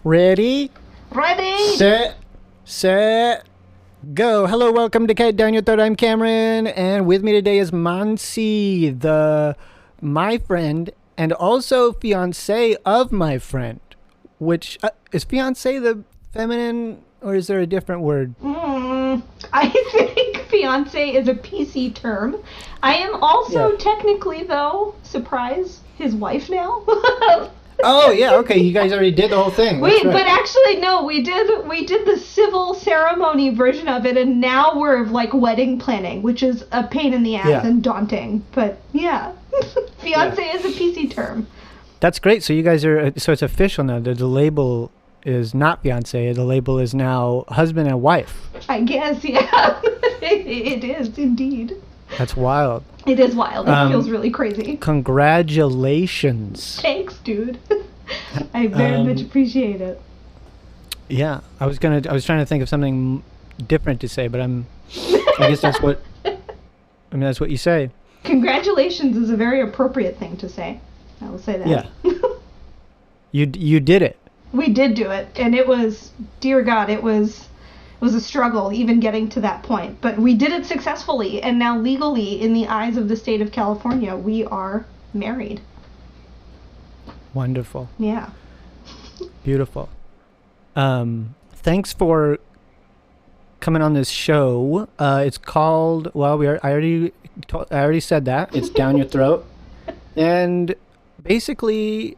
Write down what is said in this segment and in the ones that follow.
Ready? Ready? Set, go. Hello, welcome to Kite Down Your Throat. I'm Cameron, and with me today is Mansi, my friend, and also fiance of my friend. Which, is fiance the feminine, or is there a different word? I think fiance is a PC term. I am also technically, though, surprise, his wife now. Oh yeah, okay. You guys already did the whole thing. Wait, right. But actually, no. We did the civil ceremony version of it, and now we're like wedding planning, which is a pain in the ass and daunting. But yeah, fiance is a PC term. That's great. So you guys are. So it's official now. The label is not fiance. The label is now husband and wife. I guess, yeah. It is indeed. That's wild. It is wild. It feels really crazy. Congratulations. Thanks, dude. I very much appreciate it. Yeah, I was trying to think of something different to say, but I guess that's what. That's what you say. Congratulations is a very appropriate thing to say. I will say that. Yeah. You did it. We did do it, and it was, dear God, it was a struggle even getting to that point. But we did it successfully, and now legally, in the eyes of the state of California, we are married. Wonderful. Yeah. Beautiful. Thanks for coming on this show. It's called, well, I already said that. It's Down Your Throat. And basically,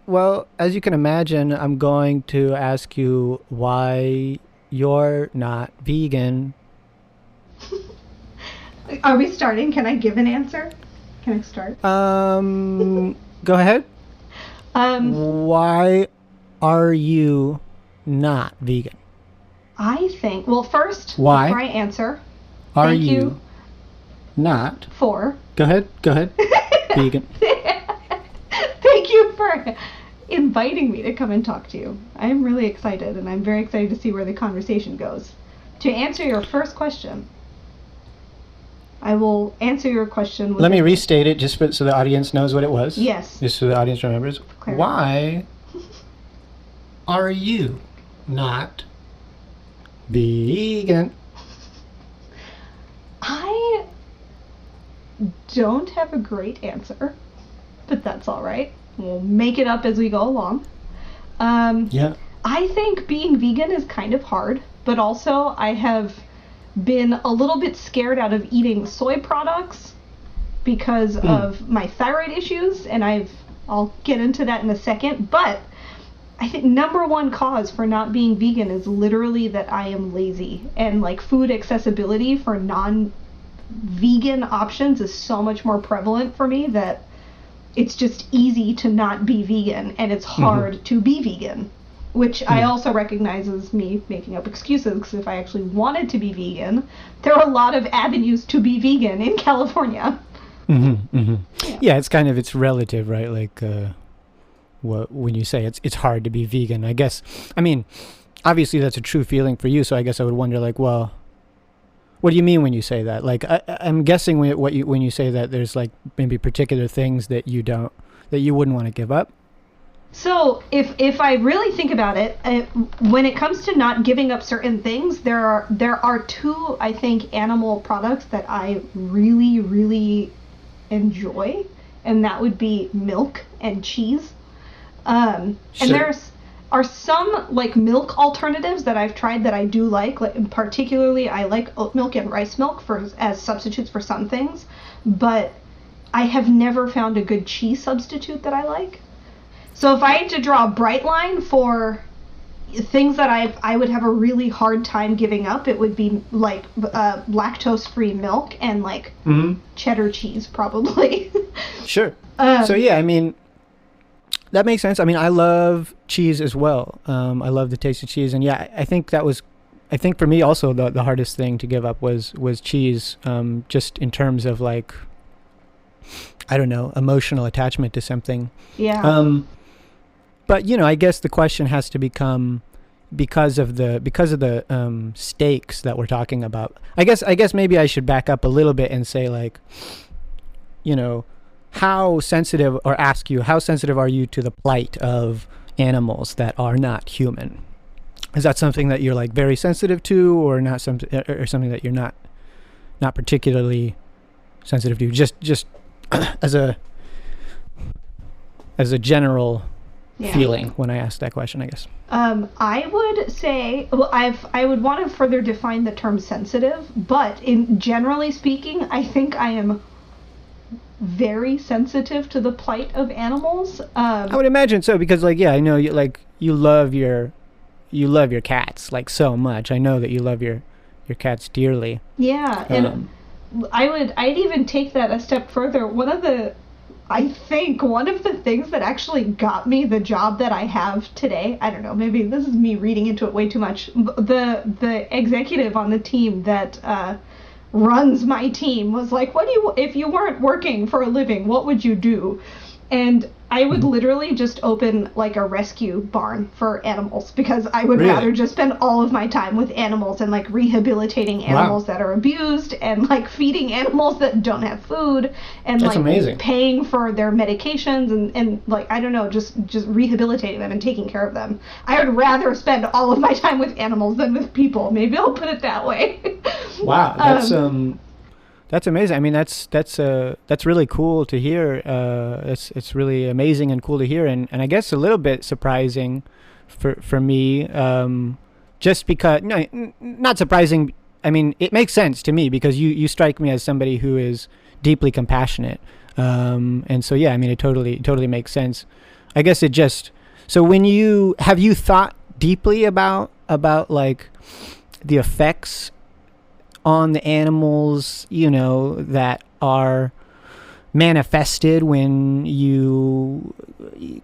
well, as you can imagine, I'm going to ask you why you're not vegan. Are we starting? Can I give an answer? Can I start? Go ahead. Why are you not vegan? I think, well, first, why before I answer, are thank you not for... Go ahead. Vegan. Thank you for inviting me to come and talk to you. I'm really excited, and I'm very excited to see where the conversation goes. To answer your first question, I will answer your question with... Let me restate it just so the audience knows what it was. Yes. Just so the audience remembers. Clarify. Why are you not vegan? I don't have a great answer, but that's all right. We'll make it up as we go along. Yeah. I think being vegan is kind of hard, but also I have been a little bit scared out of eating soy products because of my thyroid issues, and I'll get into that in a second, but I think number one cause for not being vegan is literally that I am lazy, and like food accessibility for non-vegan options is so much more prevalent for me that it's just easy to not be vegan, and it's hard to be vegan, which I also recognize as me making up excuses, because if I actually wanted to be vegan, there are a lot of avenues to be vegan in California. Yeah, it's relative, right? Like when you say it's hard to be vegan, I guess, obviously that's a true feeling for you, so I guess I would wonder, like, well, what do you mean when you say that? Like, I'm guessing when you say that, there's like maybe particular things that you wouldn't want to give up. So if I really think about it, when it comes to not giving up certain things, there are two, I think, animal products that I really, really enjoy, and that would be milk and cheese. And there's are some like milk alternatives that I've tried that I do like particularly I like oat milk and rice milk as substitutes for some things, but I have never found a good cheese substitute that I like. So if I had to draw a bright line for things that I would have a really hard time giving up, it would be like lactose-free milk and like cheddar cheese probably. Sure. So yeah, that makes sense. I love cheese as well. I love the taste of cheese, and yeah, I think for me also the hardest thing to give up was cheese, just in terms of like, I don't know, emotional attachment to something. Yeah. But I guess the question has to become, because of the stakes that we're talking about. I guess maybe I should back up a little bit and say, like, how sensitive are you to the plight of animals that are not human. Is that something that you're like very sensitive to, or not something, or something that you're not particularly sensitive to? Just as a general feeling when I ask that question, I guess. I would say, well, I would want to further define the term sensitive, but in generally speaking, I think I am very sensitive to the plight of animals. I would imagine so, because like, yeah, I know you love your cats like so much. I know that you love your cats dearly. Yeah, and I'd even take that a step further. I think one of the things that actually got me the job that I have today, I don't know, maybe this is me reading into it way too much. The executive on the team that runs my team was like, if you weren't working for a living, what would you do? And I would literally just open like a rescue barn for animals, because I would rather just spend all of my time with animals and like rehabilitating animals that are abused, and like feeding animals that don't have food, and That's like amazing. paying for their medications, and like, I don't know, just rehabilitating them and taking care of them. I would rather spend all of my time with animals than with people. Maybe I'll put it that way. Wow, that's amazing. I mean, that's really cool to hear. It's really amazing and cool to hear, and I guess a little bit surprising for me. Just because, no, not surprising. I mean, it makes sense to me, because you strike me as somebody who is deeply compassionate, and so yeah, I mean, it totally makes sense. I guess it just, so when have you thought deeply about like the effects on the animals, that are manifested when you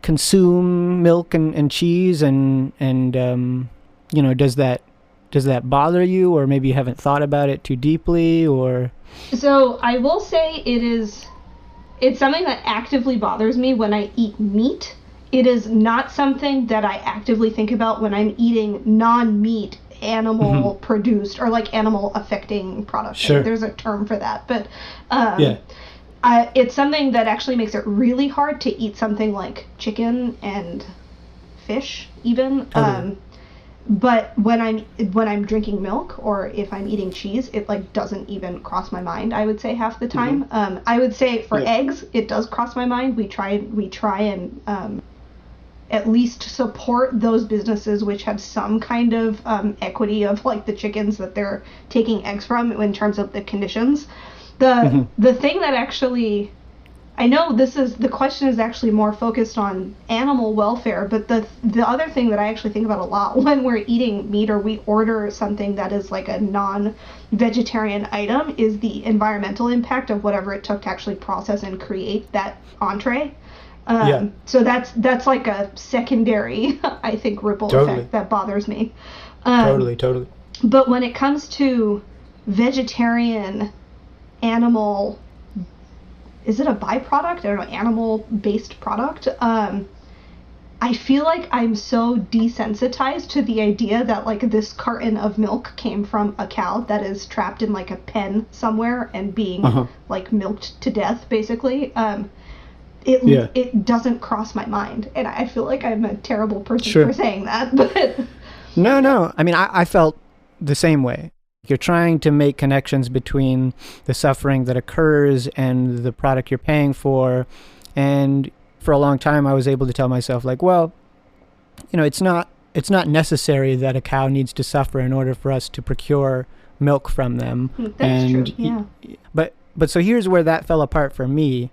consume milk and cheese, and does that bother you, or maybe you haven't thought about it too deeply, or? So I will say it's something that actively bothers me when I eat meat. It is not something that I actively think about when I'm eating non-meat animal produced or like animal affecting products. Sure. There's a term for that, but it's something that actually makes it really hard to eat something like chicken and fish even. But when I'm drinking milk, or if I'm eating cheese, it like doesn't even cross my mind, I would say, half the time. I would say for eggs, it does cross my mind. We try and at least support those businesses which have some kind of equity of like the chickens that they're taking eggs from in terms of the conditions. The thing that actually, I know the question is actually more focused on animal welfare, but the other thing that I actually think about a lot when we're eating meat, or we order something that is like a non-vegetarian item, is the environmental impact of whatever it took to actually process and create that entree. So that's like a secondary, I think, ripple effect that bothers me. Totally. But when it comes to vegetarian animal, is it a byproduct? I don't know, animal-based product. I feel like I'm so desensitized to the idea that like this carton of milk came from a cow that is trapped in like a pen somewhere and being like milked to death, basically. It doesn't cross my mind, and I feel like I'm a terrible person for saying that, but no, I mean, I felt the same way. You're trying to make connections between the suffering that occurs and the product you're paying for, and for a long time I was able to tell myself like, well, it's not necessary that a cow needs to suffer in order for us to procure milk from them. That's true. Yeah. But so here's where that fell apart for me.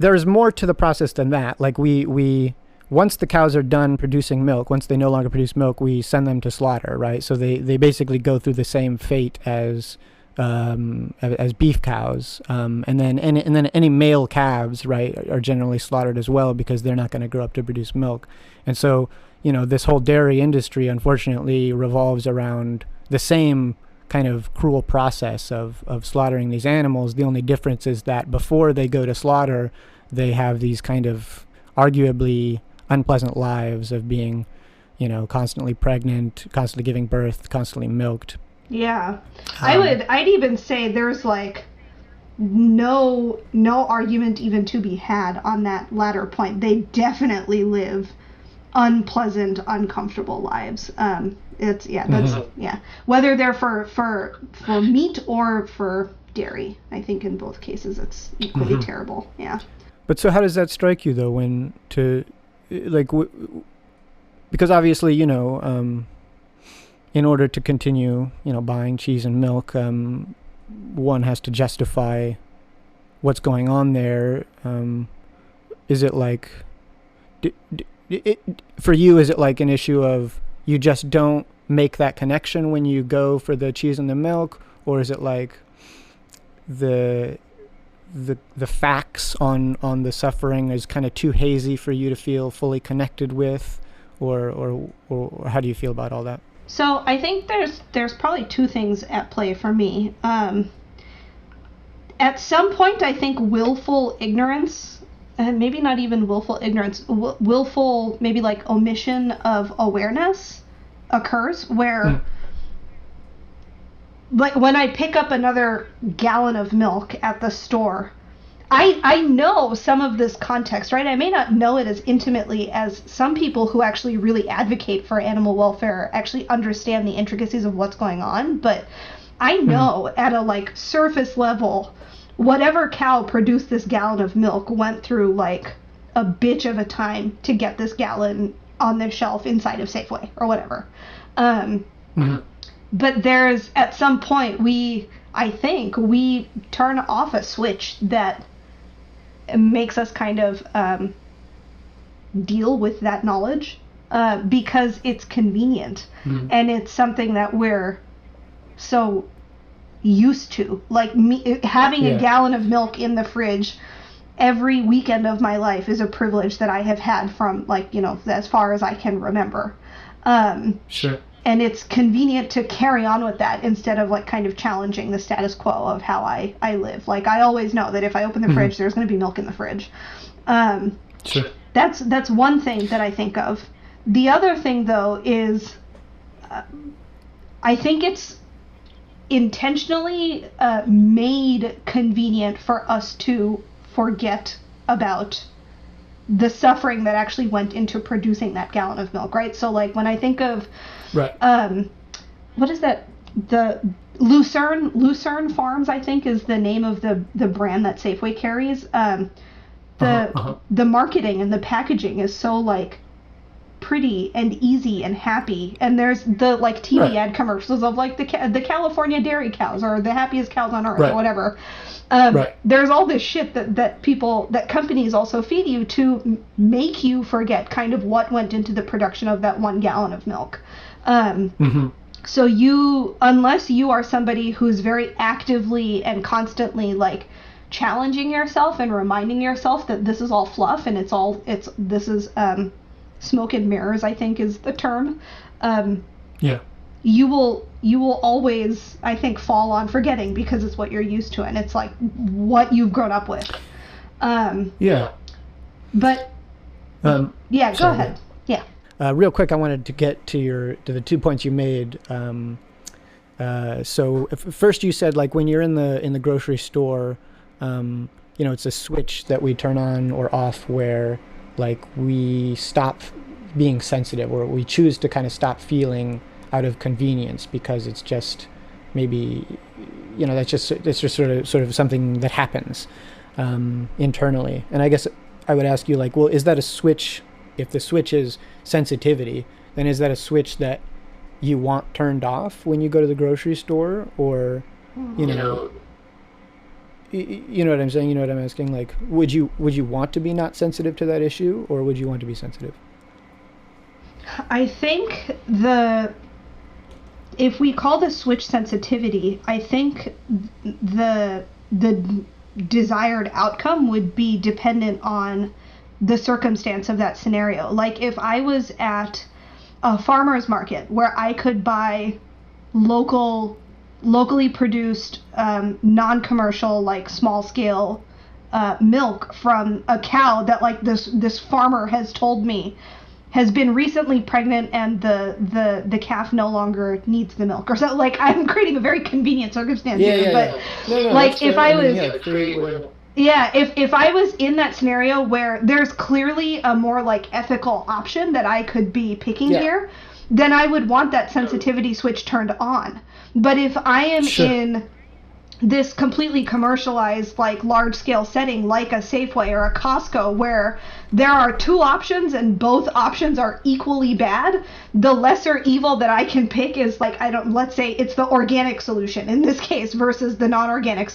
There's more to the process than that. Like we once the cows are done producing milk, once they no longer produce milk, we send them to slaughter, right? So they basically go through the same fate as beef cows, and then any male calves, right, are generally slaughtered as well, because they're not going to grow up to produce milk. And so this whole dairy industry, unfortunately, revolves around the same kind of cruel process of slaughtering these animals. The only difference is that before they go to slaughter, they have these kind of arguably unpleasant lives of being, constantly pregnant, constantly giving birth, constantly milked. Yeah. I'd even say there's like no argument even to be had on that latter point. They definitely live unpleasant, uncomfortable lives. It's that's whether they're for meat or for dairy. I think in both cases it's equally terrible. Yeah. But so how does that strike you though, when to like because obviously, you know, in order to continue, you know, buying cheese and milk, one has to justify what's going on there. Is it like, for you, is it like an issue of you just don't make that connection when you go for the cheese and the milk, or is it like the facts on the suffering is kind of too hazy for you to feel fully connected with, or how do you feel about all that? So I think there's probably two things at play for me. At some point, I think willful ignorance, and maybe not even willful ignorance, willful maybe like omission of awareness occurs where, like when I pick up another gallon of milk at the store, I know some of this context, right? I may not know it as intimately as some people who actually really advocate for animal welfare actually understand the intricacies of what's going on, but I know at a like surface level, whatever cow produced this gallon of milk went through like a bitch of a time to get this gallon on the shelf inside of Safeway or whatever. But there's, at some point, I think we turn off a switch that makes us kind of deal with that knowledge because it's convenient and it's something that we're so used to. Like having a gallon of milk in the fridge every weekend of my life is a privilege that I have had from, like, you know, as far as I can remember. Sure. And it's convenient to carry on with that instead of like kind of challenging the status quo of how I live. Like I always know that if I open the fridge, there's going to be milk in the fridge. Sure. That's one thing that I think of. The other thing though is I think it's intentionally made convenient for us to forget about the suffering that actually went into producing that gallon of milk, right? So like when I think of what is that, the Lucerne Farms, I think is the name of the brand that Safeway carries. The marketing and the packaging is so like pretty and easy and happy, and there's the like TV ad commercials of like the California dairy cows or the happiest cows on earth or whatever. There's all this shit that companies also feed you to make you forget kind of what went into the production of that 1 gallon of milk. So unless you are somebody who's very actively and constantly like challenging yourself and reminding yourself that this is all fluff and this is smoke and mirrors, I think is the term. You will always, I think, fall on forgetting because it's what you're used to and it's like what you've grown up with. But go ahead. Yeah. Real quick, I wanted to get to the 2 points you made. So first you said like when you're in the grocery store, you know, it's a switch that we turn on or off where like we stop being sensitive or we choose to kind of stop feeling out of convenience because it's just maybe, you know, it's just sort of something that happens internally. And I guess I would ask you like, well, is that a switch? If the switch is sensitivity, then is that a switch that you want turned off when you go to the grocery store, or you know what I'm saying? You know what I'm asking? Like, would you want to be not sensitive to that issue, or would you want to be sensitive? I think if we call the switch sensitivity, I think the desired outcome would be dependent on the circumstance of that scenario. Like if I was at a farmer's market where I could buy locally produced, non-commercial, like small scale milk from a cow that like this farmer has told me has been recently pregnant and the calf no longer needs the milk or so. Like I'm creating a very convenient circumstance here, but like if I was Yeah, if I was in that scenario where there's clearly a more like ethical option that I could be picking Yeah. here, then I would want that sensitivity switch turned on. But if I am Sure. in this completely commercialized, like large scale setting, like a Safeway or a Costco, where there are two options and both options are equally bad, the lesser evil that I can pick is like, I don't, let's say it's the organic solution in this case versus the non-organic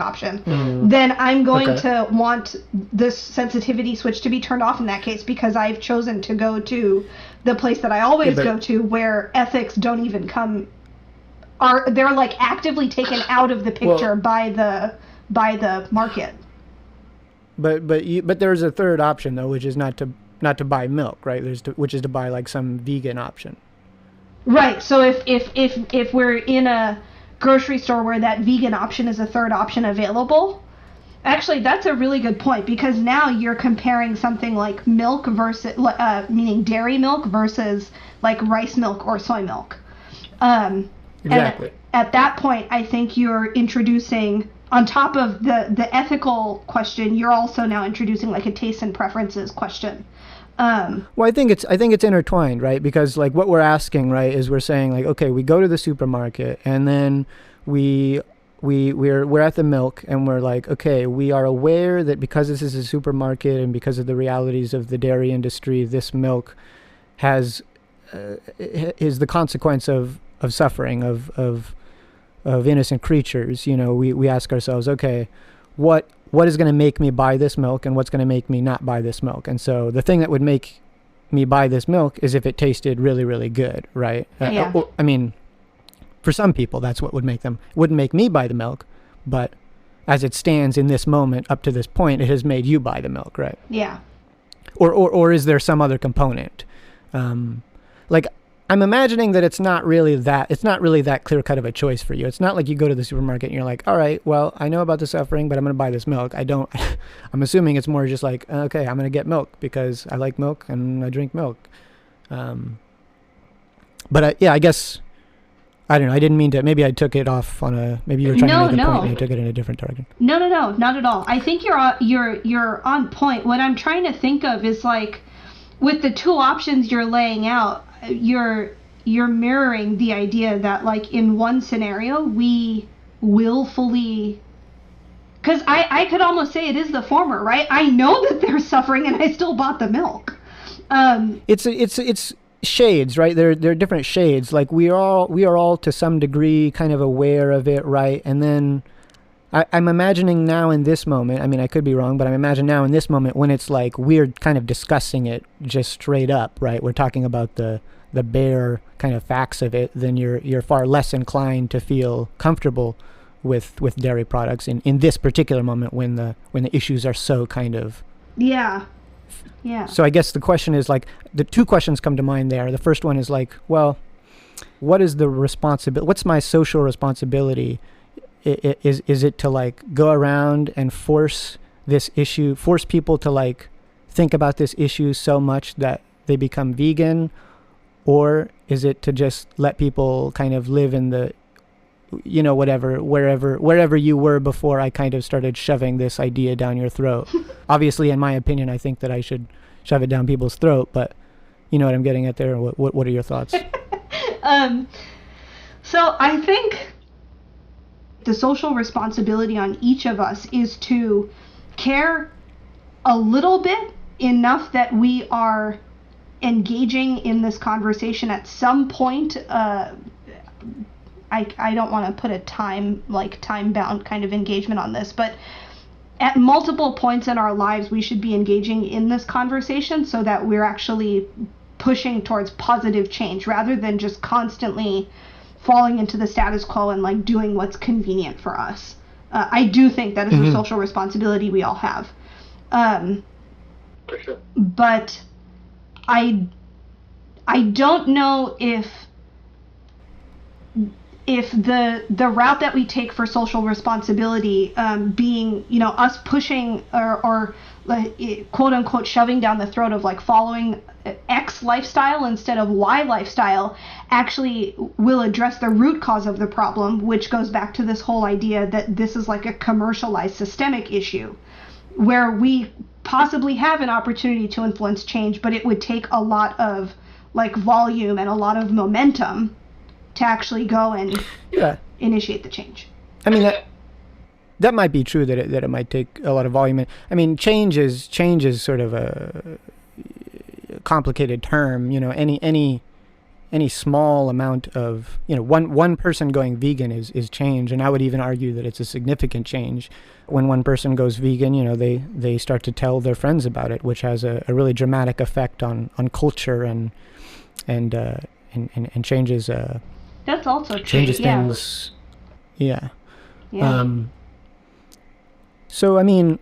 option. Then I'm going Okay. to want this sensitivity switch to be turned off in that case, because I've chosen to go to the place that I always but go to, where ethics don't even come, they're like actively taken out of the picture by the market. but there's a third option though, which is not to buy milk, right? Which is to buy like some vegan option. Right. So if we're in a grocery store where that vegan option is a third option available, actually that's a really good point, because now you're comparing something like milk versus meaning dairy milk versus like rice milk or soy milk. Exactly. And at that point, I think you're introducing, on top of the ethical question, you're also now introducing like a taste and preferences question. Well, I think it's intertwined, right? Because like what we're asking, right, is we're saying like, okay, we go to the supermarket and then we're at the milk and we're like, okay, we are aware that because this is a supermarket and because of the realities of the dairy industry, this milk has is the consequence of suffering of innocent creatures. You know, we ask ourselves, okay, what is going to make me buy this milk and what's going to make me not buy this milk? And so the thing that would make me buy this milk is if it tasted really, really good, right? Yeah. I mean, for some people, that's what wouldn't make me buy the milk, but as it stands in this moment up to this point, it has made you buy the milk, right? Yeah. Or is there some other component? Like, I'm imagining that it's not really that clear cut of a choice for you. It's not like you go to the supermarket and you're like, all right, well, I know about the suffering, but I'm going to buy this milk. I'm assuming it's more just like, okay, I'm going to get milk because I like milk and I drink milk. But yeah, I guess, I don't know. I didn't mean to, maybe I took it off maybe you were trying to make a point and I took it in a different direction. No, not at all. I think you're on point. What I'm trying to think of is like, with the two options you're laying out, you're mirroring the idea that like in one scenario we willfully, because I could almost say it is the former, right? I know that they're suffering and I still bought the milk. It's shades, right? They're different shades. Like we are all to some degree kind of aware of it, right? And then I'm imagining now in this moment, I mean, I could be wrong, but I'm imagining now in this moment when it's like we're kind of discussing it just straight up, right? We're talking about the bare kind of facts of it, then you're far less inclined to feel comfortable with dairy products in this particular moment when the issues are so kind of... Yeah. So I guess the question is like, the two questions come to mind there. The first one is like, well, what is the responsibility? What's my social responsibility? Is it to like go around and force people to like think about this issue so much that they become vegan? Or is it to just let people kind of live in the, you know, wherever you were before I kind of started shoving this idea down your throat? Obviously, in my opinion, I think that I should shove it down people's throat, but you know what I'm getting at there? What are your thoughts? So I think the social responsibility on each of us is to care a little bit, enough that we are engaging in this conversation at some point. I don't want to put a time bound kind of engagement on this, but at multiple points in our lives we should be engaging in this conversation so that we're actually pushing towards positive change rather than just constantly falling into the status quo and like doing what's convenient for us. I do think that is a social responsibility we all have. For sure. But I don't know if if the route that we take for social responsibility, being, you know, us pushing or quote unquote shoving down the throat of like following X lifestyle instead of Y lifestyle, actually will address the root cause of the problem, which goes back to this whole idea that this is like a commercialized systemic issue where we possibly have an opportunity to influence change, but it would take a lot of like volume and a lot of momentum to actually go and initiate the change. I mean, that might be true, that it might take a lot of volume. I mean, change is sort of a complicated term. You know, any small amount of, you know, one person going vegan is change, and I would even argue that it's a significant change. When one person goes vegan, you know, they start to tell their friends about it, which has a really dramatic effect on culture and changes. That's also true. Changes things. Yeah. So I mean,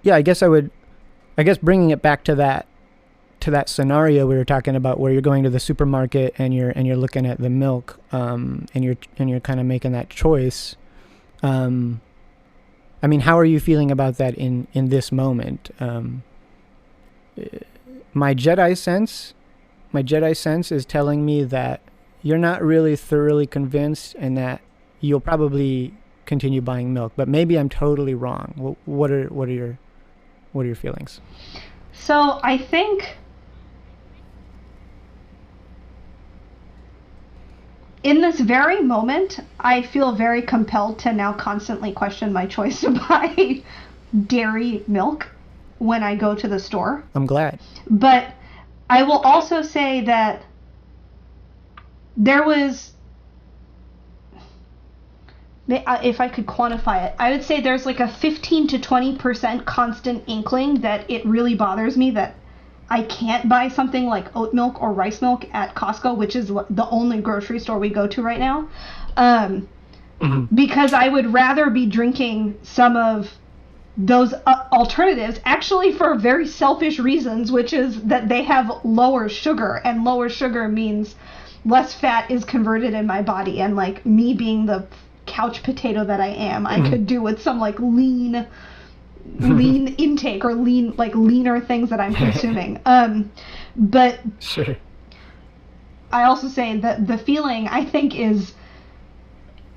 yeah, I guess bringing it back to that scenario we were talking about, where you're going to the supermarket and you're looking at the milk, and you're kind of making that choice. I mean, how are you feeling about that in this moment? My Jedi sense is telling me that you're not really thoroughly convinced, and that you'll probably continue buying milk, but maybe I'm totally wrong. What are your feelings? So I think in this very moment, I feel very compelled to now constantly question my choice to buy dairy milk when I go to the store. I'm glad. But I will also say that there was, if I could quantify it, I would say there's like a 15 to 20% constant inkling that it really bothers me that I can't buy something like oat milk or rice milk at Costco, which is the only grocery store we go to right now, because I would rather be drinking some of those alternatives, actually for very selfish reasons, which is that they have lower sugar, and lower sugar means less fat is converted in my body. And like me being the couch potato that I am, I could do with some like lean intake or leaner things that I'm consuming. But sure. I also say that the feeling, I think, is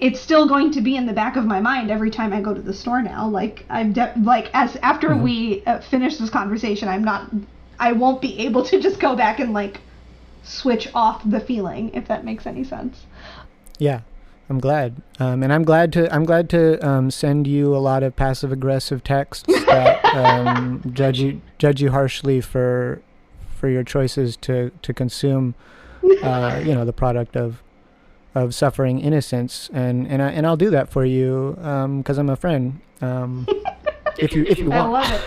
it's still going to be in the back of my mind every time I go to the store now. Like after we finish this conversation, I won't be able to just go back and like switch off the feeling, if that makes any sense. Yeah. I'm glad, and I'm glad to send you a lot of passive aggressive texts that judge you harshly for your choices to consume, the product of suffering innocence, and I'll do that for you because I'm a friend. If you want. I love it.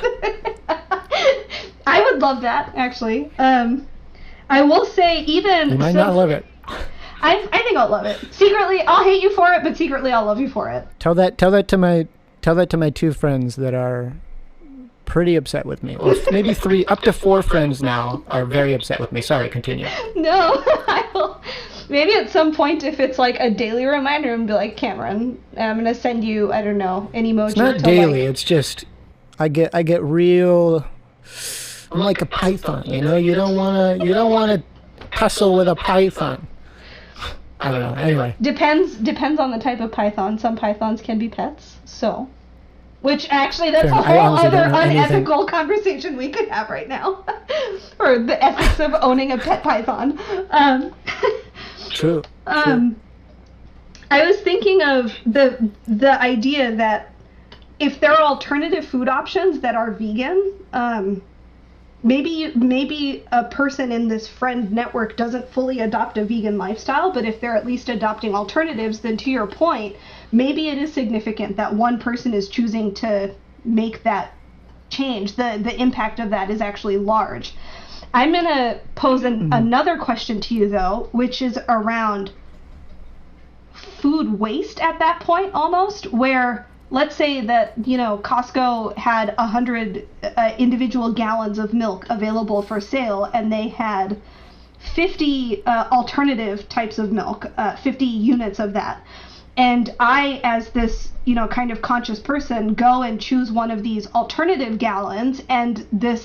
I would love that, actually. I will say, even you might not love it. I think I'll love it. Secretly, I'll hate you for it, but secretly, I'll love you for it. Tell that to my two friends that are pretty upset with me. Or maybe 3, up to 4 friends now are very upset with me. Sorry, continue. No, I will. Maybe at some point, if it's like a daily reminder, and be like, Cameron, I'm gonna send you, I don't know, an emoji. It's not daily. It's just I get real. I'm like a python, you know. You don't wanna tussle with a python. I don't know. Anyway. Depends on the type of python. Some pythons can be pets, so. Which actually, that's a whole other unethical conversation we could have right now. Or the ethics of owning a pet python. True. I was thinking of the idea that if there are alternative food options that are vegan, maybe a person in this friend network doesn't fully adopt a vegan lifestyle, but if they're at least adopting alternatives, then to your point, maybe it is significant that one person is choosing to make that change. The impact of that is actually large. I'm going to pose another question to you, though, which is around food waste at that point, almost, where let's say that, Costco had 100 individual gallons of milk available for sale, and they had 50 alternative types of milk, 50 units of that. And I, as this, kind of conscious person, go and choose one of these alternative gallons, and the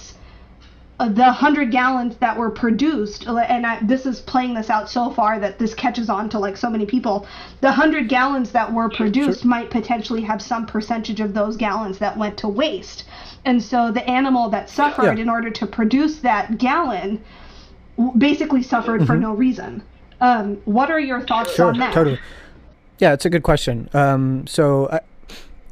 100 gallons that were produced, and this is playing this out so far that this catches on to like so many people, the 100 gallons that were produced might potentially have some percentage of those gallons that went to waste. And so the animal that suffered in order to produce that gallon basically suffered for no reason. What are your thoughts on that? Totally. Yeah, it's a good question. So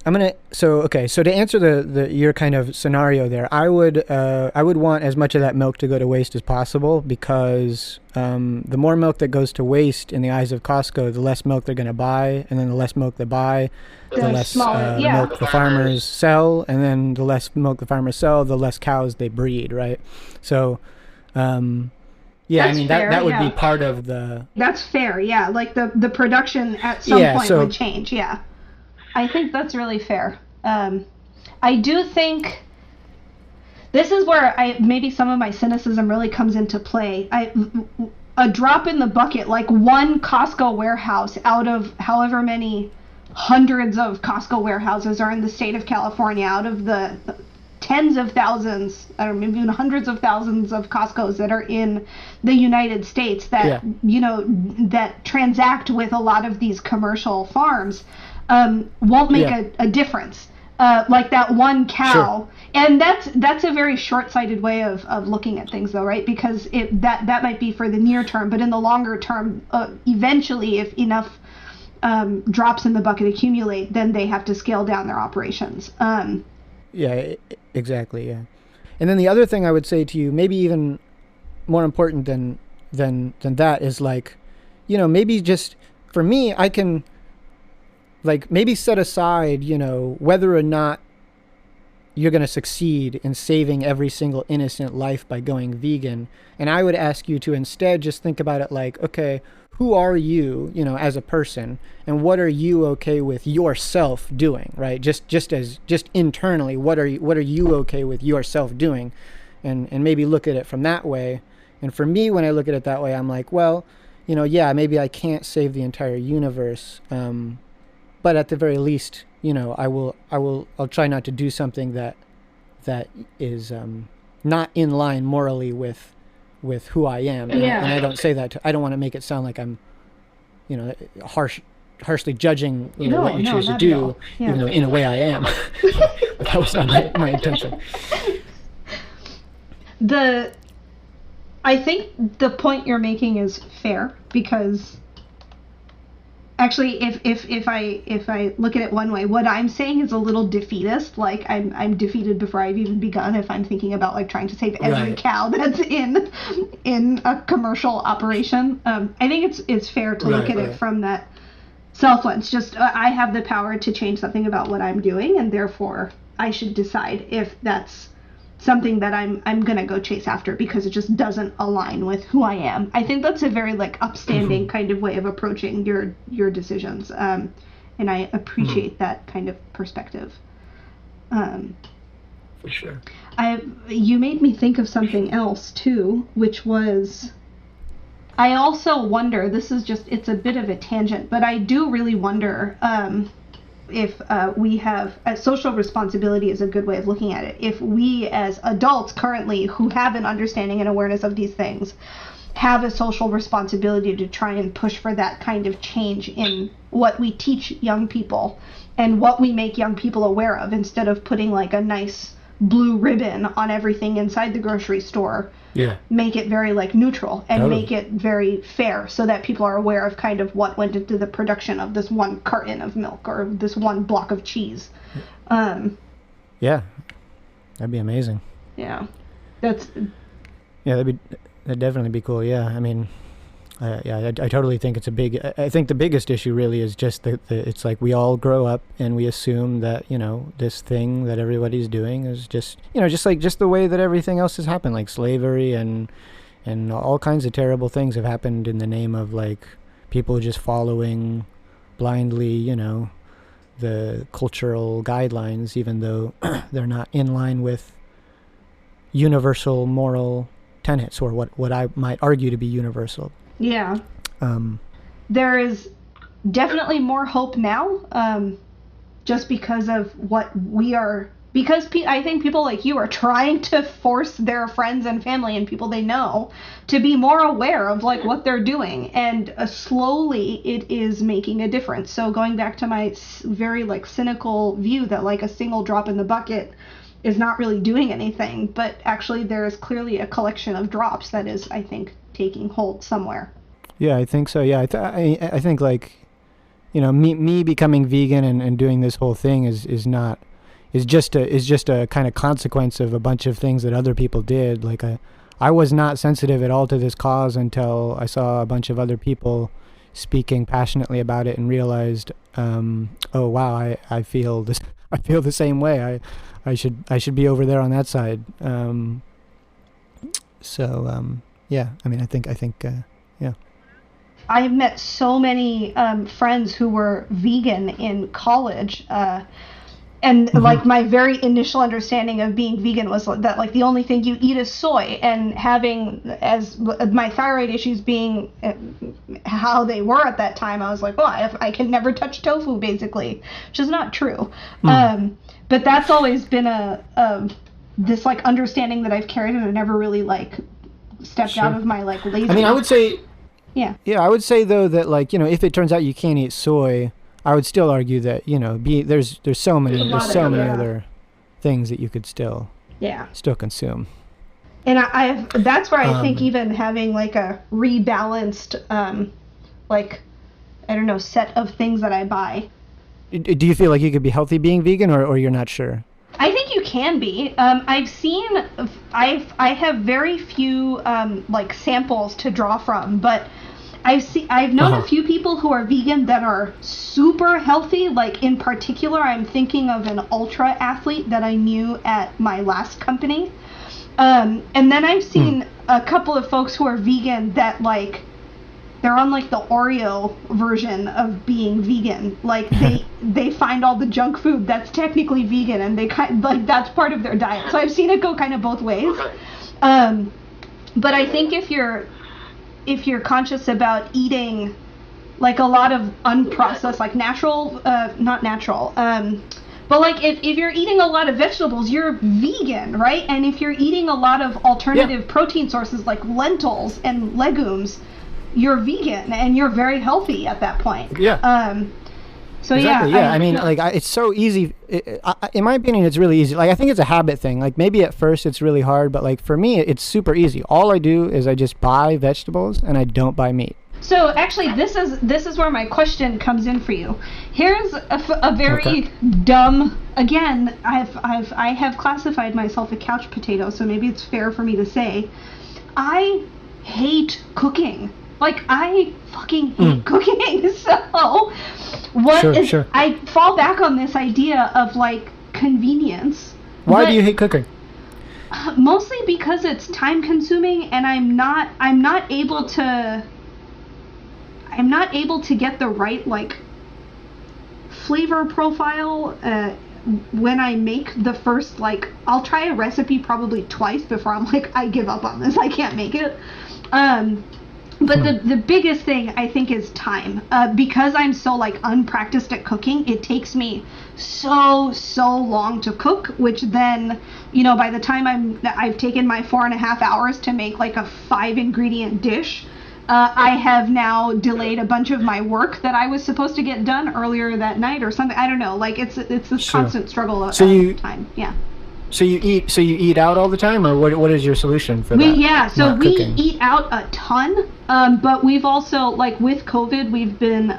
to answer your kind of scenario there, I would want as much of that milk to go to waste as possible, because the more milk that goes to waste in the eyes of Costco, the less milk they're going to buy, and then the less milk they buy, the less milk the farmers sell, and then the less milk the farmers sell, the less cows they breed, right? So, that would be part of the... That's fair, yeah. Like the production at some point would change, yeah. I think that's really fair. I do think this is where maybe some of my cynicism really comes into play. A drop in the bucket, like one Costco warehouse out of however many hundreds of Costco warehouses are in the state of California, out of the tens of thousands, or maybe even hundreds of thousands of Costcos that are in the United States that, that transact with a lot of these commercial farms. Won't make a difference. Like that one cow. And that's a very short-sighted way of looking at things, though, right? Because that might be for the near term, but in the longer term, eventually, if enough drops in the bucket accumulate, then they have to scale down their operations. Yeah, exactly, yeah. And then the other thing I would say to you, maybe even more important than that, is like, maybe just, for me, I can... like maybe set aside, whether or not you're going to succeed in saving every single innocent life by going vegan. And I would ask you to instead just think about it like, okay, who are you, as a person, and what are you okay with yourself doing, right? Just internally, what are you okay with yourself doing? And maybe look at it from that way. And for me, when I look at it that way, I'm like, well, maybe I can't save the entire universe. But at the very least, I'll try not to do something that is not in line morally with who I am. And I don't say that I don't want to make it sound like I'm, harshly judging, what you choose to do, even though in a way I am. But that was not my intention. I think the point you're making is fair, because actually, if I look at it one way, what I'm saying is a little defeatist. Like I'm defeated before I've even begun. If I'm thinking about like trying to save every cow that's in a commercial operation, I think it's fair to look at it from that self lens. Just I have the power to change something about what I'm doing, and therefore I should decide if that's something that I'm gonna go chase after, because it just doesn't align with who I am. I think that's a very like upstanding kind of way of approaching your decisions, and I appreciate that kind of perspective. For sure. You made me think of something else too, which was, I also wonder, it's a bit of a tangent, but I do really wonder if we have a social responsibility is a good way of looking at it. If we as adults currently who have an understanding and awareness of these things have a social responsibility to try and push for that kind of change in what we teach young people and what we make young people aware of, instead of putting like a nice blue ribbon on everything inside the grocery store. Make it very like neutral and make it very fair, so that people are aware of kind of what went into the production of this one carton of milk or this one block of cheese. That'd be amazing. That'd definitely be cool. I mean, I totally think it's I think the biggest issue really is just it's like we all grow up and we assume that, this thing that everybody's doing is just the way that everything else has happened, like slavery and all kinds of terrible things have happened in the name of like people just following blindly, the cultural guidelines, even though they're not in line with universal moral tenets, or what I might argue to be universal. There is definitely more hope now, just because of what we are. Because I think people like you are trying to force their friends and family and people they know to be more aware of like what they're doing, and slowly it is making a difference. So going back to my very like cynical view that like a single drop in the bucket is not really doing anything, but actually there is clearly a collection of drops that is, I think, taking hold somewhere. Yeah, I think so. Yeah, I think like, me becoming vegan and doing this whole thing is just a kind of consequence of a bunch of things that other people did. Like I was not sensitive at all to this cause until I saw a bunch of other people speaking passionately about it and realized, oh wow, I feel this. I feel the same way. I should be over there on that side. Yeah. I mean, I think yeah. I've met so many friends who were vegan in college. And like my very initial understanding of being vegan was that like the only thing you eat is soy, and having as my thyroid issues being how they were at that time, I was like, well, I can never touch tofu basically, which is not true. But that's always been this like understanding that I've carried, and I never really like stepped out of my like laziness. I mean, I would say, yeah, I would say though that like, if it turns out you can't eat soy, I would still argue that there's so many other things that you could still consume. And that's where I think even having like a rebalanced like, I don't know, set of things that I buy. Do you feel like you could be healthy being vegan, or you're not sure? I think you can be. I have very few like samples to draw from, but I've known a few people who are vegan that are super healthy. Like in particular, I'm thinking of an ultra athlete that I knew at my last company. And then I've seen a couple of folks who are vegan that like they're on like the Oreo version of being vegan. Like they find all the junk food that's technically vegan, and they like that's part of their diet. So I've seen it go kind of both ways. But I think if you're conscious about eating like a lot of unprocessed, like natural, not natural, but like if you're eating a lot of vegetables, you're vegan, right? And if you're eating a lot of alternative protein sources like lentils and legumes, you're vegan and you're very healthy at that point. Yeah. So exactly, yeah. I mean, like it's so easy. In my opinion, it's really easy. Like I think it's a habit thing. Like maybe at first it's really hard, but like for me, it's super easy. All I do is I just buy vegetables and I don't buy meat. So actually, this is where my question comes in for you. Here's a very dumb. Again, I have classified myself a couch potato, so maybe it's fair for me to say, I hate cooking. Like I fucking hate cooking. So I fall back on this idea of like convenience. Why do you hate cooking? Mostly because it's time consuming, and I'm not able to get the right like flavor profile when I make the first, like I'll try a recipe probably twice before I'm like, I give up on this, I can't make it. But the biggest thing I think is time. Because I'm so like unpracticed at cooking, it takes me so long to cook, which then, by the time I've taken my 4.5 hours to make like a 5 ingredient dish, I have now delayed a bunch of my work that I was supposed to get done earlier that night or something. I don't know. Like it's this constant struggle of time. Yeah. So you eat out all the time, or what is your solution for that? We eat out a ton, but we've also, like with COVID, we've been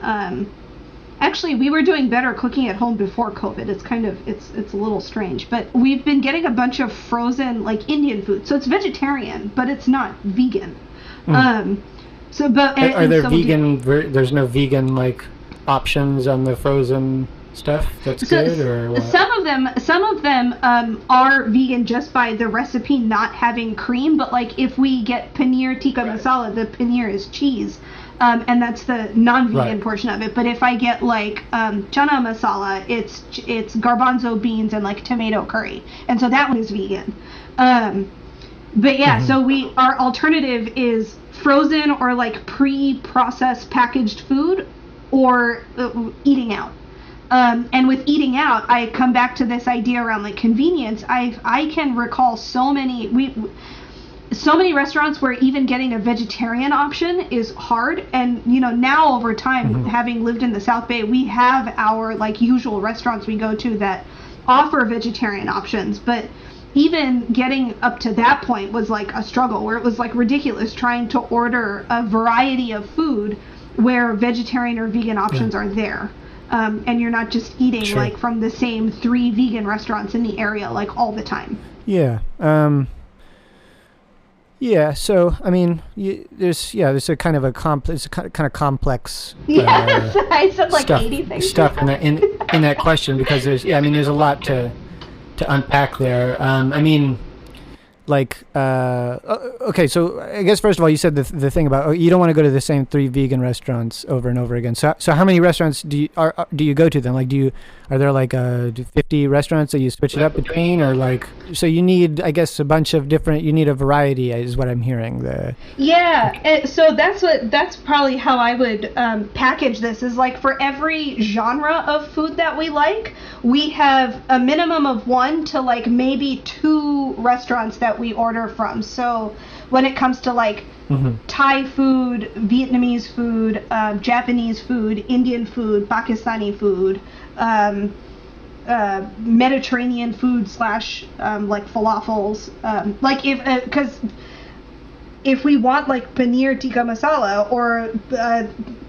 actually we were doing better cooking at home before COVID. It's kind of it's a little strange, but we've been getting a bunch of frozen like Indian food, so it's vegetarian, but it's not vegan. Are there vegan? There's no vegan like options on the frozen stuff that's good, or what? Some of them are vegan just by the recipe not having cream, but like if we get paneer tikka masala, the paneer is cheese, and that's the non-vegan portion of it. But if I get like chana masala, it's garbanzo beans and like tomato curry, and so that one is vegan. But yeah, so our alternative is frozen or like pre-processed packaged food, or eating out. And with eating out, I come back to this idea around like convenience. I can recall so many restaurants where even getting a vegetarian option is hard. And you know, now over time, having lived in the South Bay, we have our like usual restaurants we go to that offer vegetarian options, but even getting up to that point was like a struggle, where it was like ridiculous trying to order a variety of food where vegetarian or vegan options are there. And you're not just eating like from the same 3 vegan restaurants in the area like all the time. Yeah. Yeah. So I mean, there's a kind of complex. Yes, I said like stuff, 80 things. Stuff in that question, because there's a lot to unpack there. I mean, like, okay, so I guess first of all, you said the thing about you don't want to go to the same 3 vegan restaurants over and over again. So how many restaurants do you go to then? Like, are there like 50 restaurants that you switch it up between, or like, so you need, I guess, a bunch of different. You need a variety, is what I'm hearing. So that's probably how I would package this. Is like for every genre of food that we like, we have a minimum of 1 to like maybe 2 restaurants that we order from. So when it comes to like Thai food, Vietnamese food, Japanese food, Indian food, Pakistani food, Mediterranean food / like falafels, like because if we want like paneer tikka masala or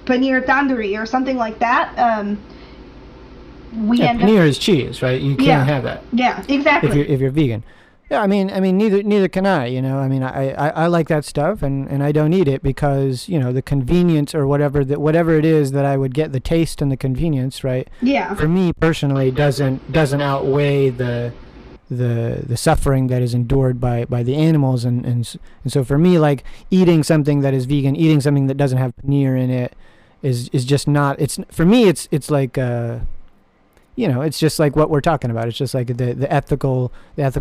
paneer tandoori or something like that, paneer is cheese, right? You can't have that. Yeah, exactly. If you're vegan. Yeah, I mean, neither can I. You know, I mean, I like that stuff, and I don't eat it because, you know, the convenience or whatever it is that I would get, the taste and the convenience, right? Yeah. For me personally, doesn't outweigh the suffering that is endured by the animals, and so for me, like, eating something that is vegan, eating something that doesn't have paneer in it, is just not. It's, for me, it's like you know, it's just like what we're talking about. It's just like the ethical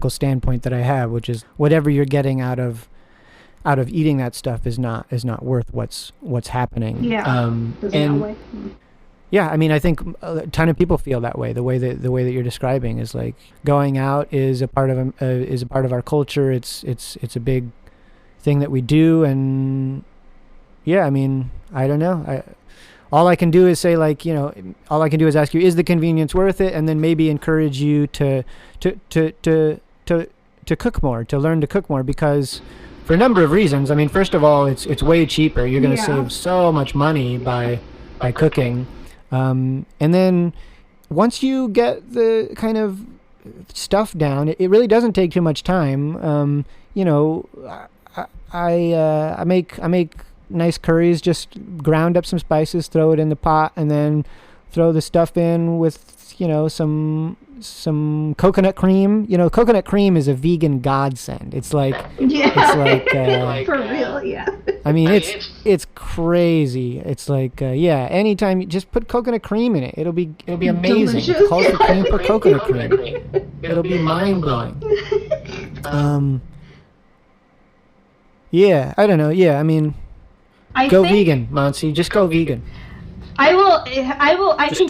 standpoint that I have, which is whatever you're getting out of eating that stuff is not worth what's happening. Yeah. Yeah, I mean, I think a ton of people feel that way. The way that you're describing is like going out is a part of our culture. It's a big thing that we do, and yeah, I mean, I don't know. All I can do is say, like, you know, all I can do is ask you, is the convenience worth it? And then maybe encourage you to cook more, to learn to cook more, because for a number of reasons. I mean, first of all, it's way cheaper. You're going to save so much money by cooking. And then once you get the kind of stuff down, it really doesn't take too much time. You know, I make nice curries, just ground up some spices, throw it in the pot, and then throw the stuff in with, you know, some coconut cream. You know, coconut cream is a vegan godsend. It's like, for real, yeah. I mean, it's crazy. It's like, anytime you just put coconut cream in it, it'll be amazing. Delicious. It's called for cream for coconut cream. It'll be mind blowing. Yeah, I don't know. Yeah, I mean, go vegan, Mansi. Just go vegan. I can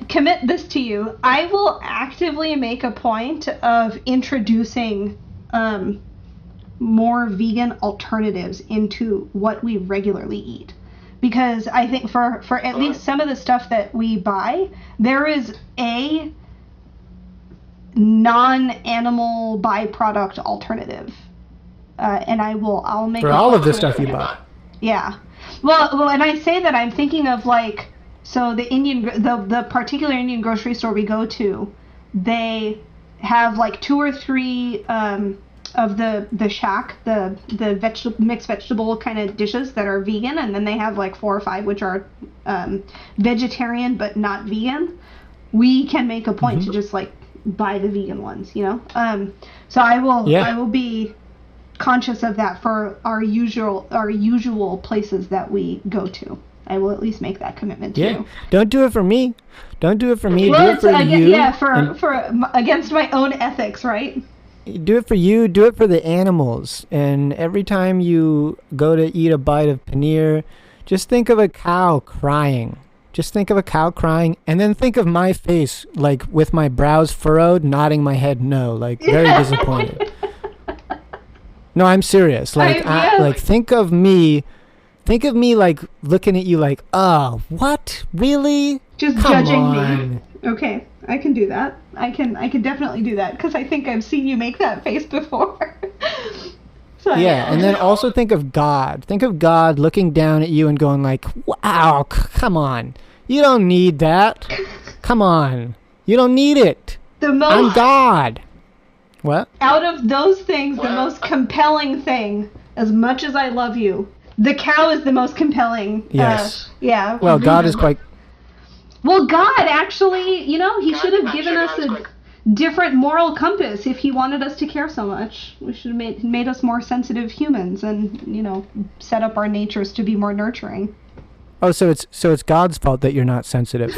commit this to you. I will actively make a point of introducing more vegan alternatives into what we regularly eat, because I think for at least some of the stuff that we buy, there is a non-animal byproduct alternative, and I'll make for all of the stuff you buy. Yeah. Well, and I say that I'm thinking of like, so the particular Indian grocery store we go to, they have like 2 or 3 of the shack, the mixed vegetable kind of dishes that are vegan, and then they have like 4 or 5 which are vegetarian but not vegan. We can make a point to just like buy the vegan ones, you know. So I will be conscious of that for our usual places that we go to. I will at least make that commitment to you. Don't do it for me. Don't do it for me. Well, do it for you. Yeah, for against my own ethics, right? Do it for you. Do it for the animals. And every time you go to eat a bite of paneer, just think of a cow crying. Just think of a cow crying, and then think of my face, like with my brows furrowed, nodding my head no, like very disappointed. No, I'm serious. Like, like think of me like looking at you like, oh, what? Really? Just Come judging on. me. Okay, I can do that. I can definitely do that because I think I've seen you make that face before. So, yeah, and then also think of God. Think of God looking down at you and going like, wow, come on. You don't need that. Come on. You don't need it. I'm God. What? Out of those things, the most compelling thing, as much as I love you, the cow is the most compelling. Yes. Yeah. Well, God is quite... Well, God, actually, you know, he should have given us a different moral compass if he wanted us to care so much. We should have made us more sensitive humans and, you know, set up our natures to be more nurturing. Oh, so it's God's fault that you're not sensitive.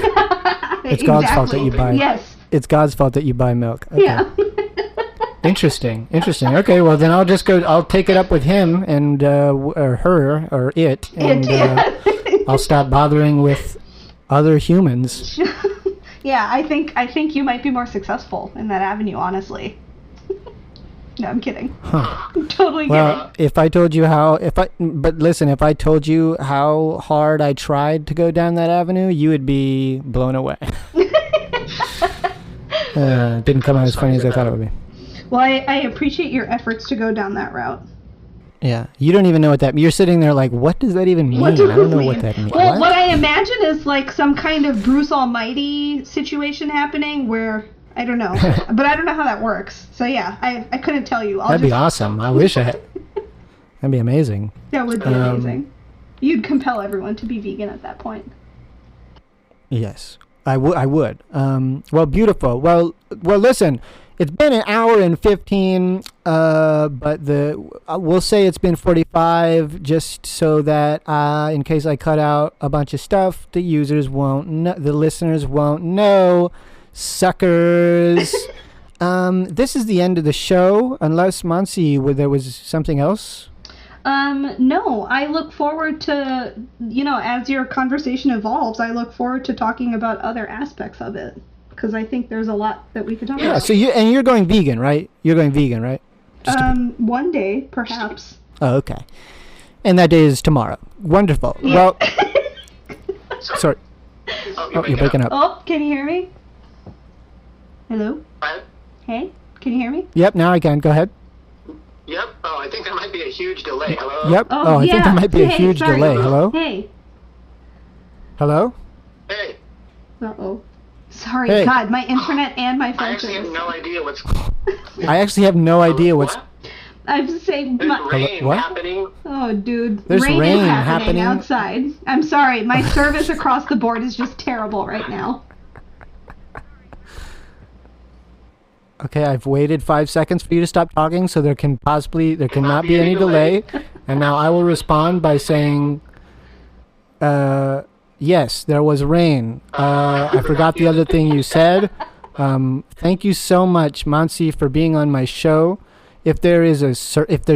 It's God's fault that you buy... Yes. It's God's fault that you buy milk. Okay. Yeah. Interesting. Okay, well then I'll take it up with him and or her or it, and I'll stop bothering with other humans. Yeah, I think you might be more successful in that avenue, honestly. No, I'm kidding. Huh. I'm totally kidding. Well, if I told you if I told you how hard I tried to go down that avenue, you would be blown away. It didn't come out as funny as I thought it would be. Well, I appreciate your efforts to go down that route. Yeah, you don't even know what that means. You're sitting there like, what does that even mean? I don't know what that means. Well, what I imagine is like some kind of Bruce Almighty situation happening where, I don't know, but I don't know how that works. So yeah, I couldn't tell you. That'd be awesome. I wish I had. That'd be amazing. That would be amazing. You'd compel everyone to be vegan at that point. Yes, I would. Well, beautiful. Well, listen. It's been an hour and 15, but we'll say it's been 45, just so that in case I cut out a bunch of stuff, the listeners won't know. Suckers. This is the end of the show, unless Mansi, there was something else. No, I look forward to, as your conversation evolves, I look forward to talking about other aspects of it. Because I think there's a lot that we could talk about. Yeah, so you're going vegan, right? You're going vegan, right? One day, perhaps. Oh, okay. And that day is tomorrow. Wonderful. Yeah. Well, sorry. Oh, you're breaking up. Oh, can you hear me? Hello? What? Hey, can you hear me? Yep, now I can. Go ahead. Yep. Oh, I think there might be a huge delay. Hello? Yep. Oh, I think there might be a huge delay. Hello? Hey. Hello? Hey. Uh-oh. Sorry, hey. God, my internet and my phone. I actually have no idea what's... I actually have no idea what's... What? I'm saying... There's rain what? happening. Oh, dude. There's rain is happening outside. I'm sorry, my service across the board is just terrible right now. Okay, I've waited 5 seconds for you to stop talking, so there cannot be any delay. And now I will respond by saying... Yes, there was rain. I forgot the other thing you said. Thank you so much, Mansi, for being on my show. If there's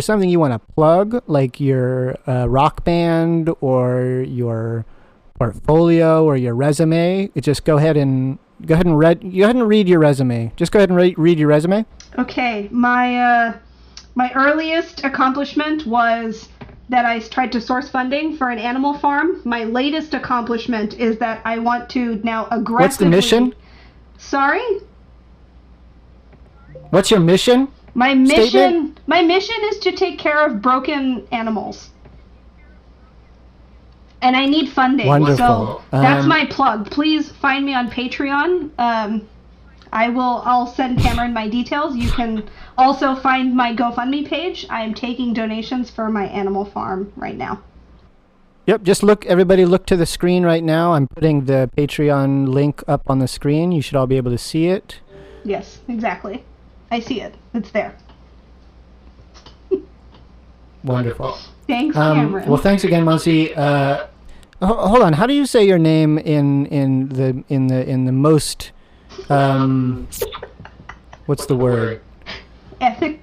something you want to plug, like your rock band or your portfolio or your resume, just go ahead and read your resume. Just go ahead and read your resume. Okay, my earliest accomplishment was that I tried to source funding for an animal farm. My latest accomplishment is that I want to now aggressively... What's the mission? Sorry? What's your mission? My mission is to take care of broken animals. And I need funding. Wonderful. So that's my plug. Please find me on Patreon. I'll send Cameron my details. You can also find my GoFundMe page. I am taking donations for my animal farm right now. Yep, everybody look to the screen right now. I'm putting the Patreon link up on the screen. You should all be able to see it. Yes, exactly. I see it. It's there. Wonderful. Thanks, Cameron. Well, thanks again, Mansi. Hold on. How do you say your name in the most what's the word? Ethnic.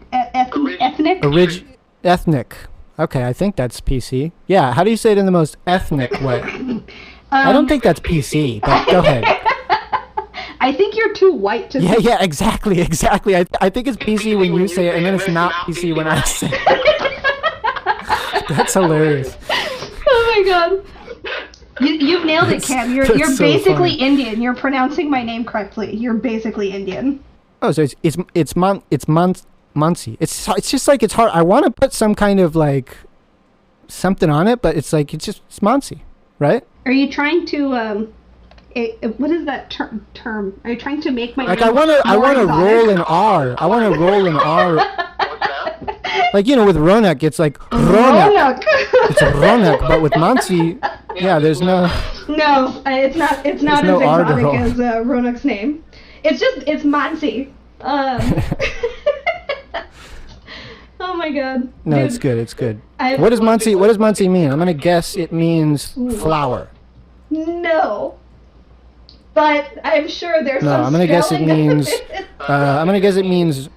Ethnic. Okay, I think that's PC. Yeah, how do you say it in the most ethnic way? I don't think that's PC, but go ahead. I think you're too white to. Yeah, exactly. I think it's PC when you say it, and then it's not PC when I say it. That's hilarious. Oh my god. You've nailed it, Cam. You're so basically funny. Indian. You're pronouncing my name correctly. You're basically Indian. Oh, so it's Mansi. It's just like it's hard. I want to put some kind of like something on it, but it's like it's Mansi, right? Are you trying to what is that term? Are you trying to make my Like name I want to more roll exotic? in R. I want to roll in R. What's that? Like with Ronak, it's like Ronak. Ronak. It's Ronak, but with Mansi, yeah, there's no. No, it's not. It's not There's as no R to exotic roll. as Ronak's name. It's Mansi. Oh my god. No, Dude, it's good. It's good. I- What does Mansi mean? I'm gonna guess it means flower. No. But I'm sure there's No, some I'm gonna guess it spelling. means. I'm gonna guess it means.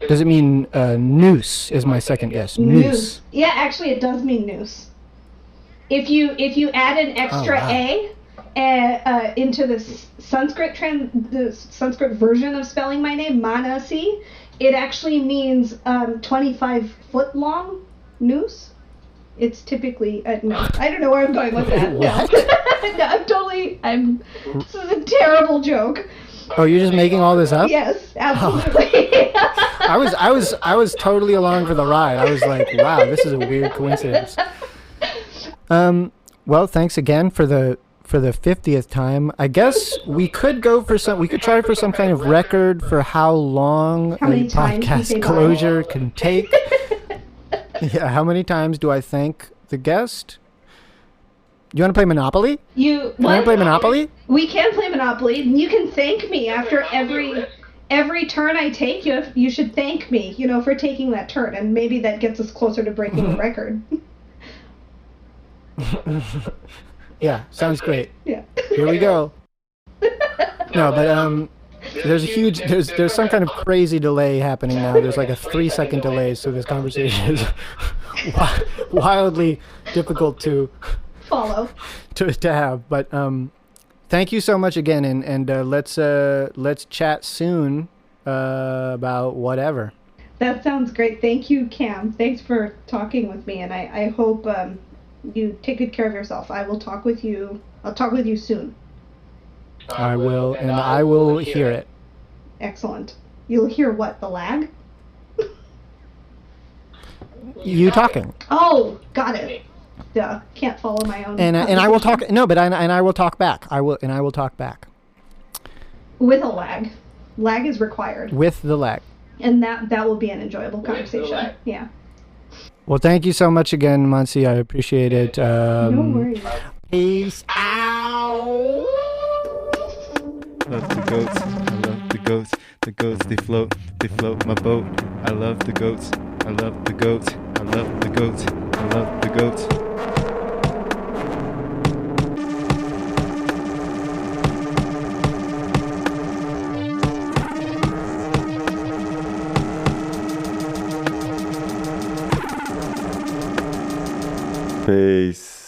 Does it mean noose? Is my second guess. Noose. Yeah, actually, it does mean noose. If you add an extra wow. a into the the Sanskrit version of spelling my name, Manasi, it actually means 25-foot long noose. It's typically no. I don't know where I'm going with that. What? No, this is a terrible joke. Oh, you're just making all this up? Yes, absolutely. I was totally along for the ride. I was like, wow, this is a weird coincidence. Well, thanks again for the 50th time. I guess we could try for some kind of record for how long How a many times you say podcast bye? closure can take. Yeah, how many times do I thank the guest? You want to play Monopoly? You Want to play Monopoly? We can play Monopoly. You can thank me after every turn I take. You should thank me, for taking that turn, and maybe that gets us closer to breaking the record. Yeah, sounds great. Yeah. Here we go. No, but there's some kind of crazy delay happening now. There's like a 3-second delay, so this conversation is wildly difficult to Follow. have. But thank you so much again, and let's chat soon about whatever. That sounds great. Thank you, Cam. Thanks for talking with me, and I hope you take good care of yourself. I will talk with you. I'll talk with you soon. I will, and I will hear it. Excellent. You'll hear what? The lag? You talking. Oh, got it. Duh. Can't follow my own. And I will talk. No, but I will talk back. I will talk back with a lag. Lag is required, with the lag. and that will be an enjoyable conversation. Yeah. Well, thank you so much again, Mansi. I appreciate it. No worries. Peace out. Love the goats. I love the goats. The goats, they float my boat. I love the goats. I love the goats. I love the goats. I love the goats. Peace.